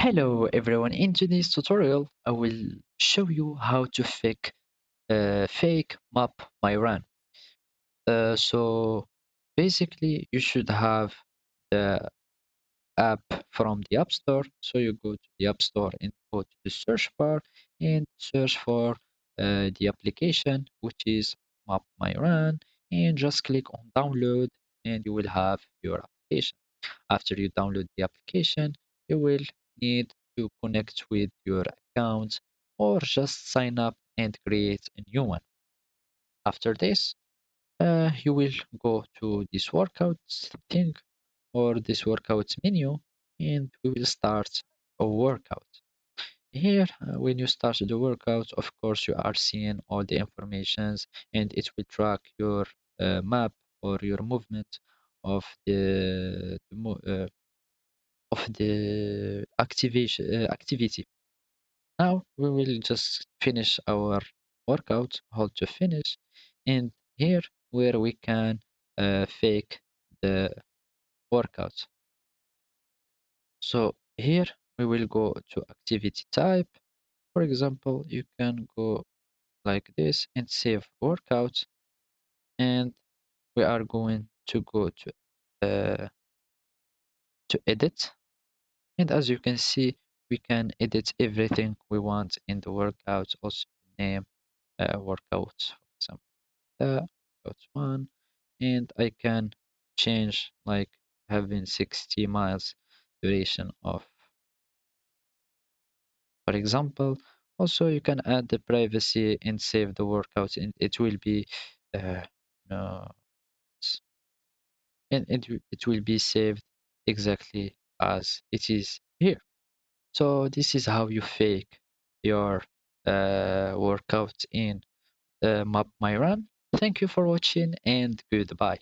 Hello everyone, in today's tutorial I will show you how to fake map my run. So basically you should have the app from the App Store. So you go to the App Store and go to the search bar and search for the application which is Map My Run, and just click on download and you will have your application. After you download the application, you will need to connect with your account or just sign up and create a new one. After this, you will go to this workouts thing or this workouts menu, and we will start a workout. Here, when you start the workout, of course, you are seeing all the informations and it will track your map or your movement of the activity. Now we will just finish our workout, hold to finish, and here where we can fake the workout. So here we will go to activity type. For example, you can go like this and save workout, and we are going to go to edit. And as you can see, we can edit everything we want in the workout. Also name workouts, for example, workout one, and I can change like having 60 miles duration of, for example. Also, you can add the privacy and save the workout, and it will be uh, no, and it will be saved exactly as it is here. So this is how you fake your workout in Map My Run. Thank you for watching and goodbye.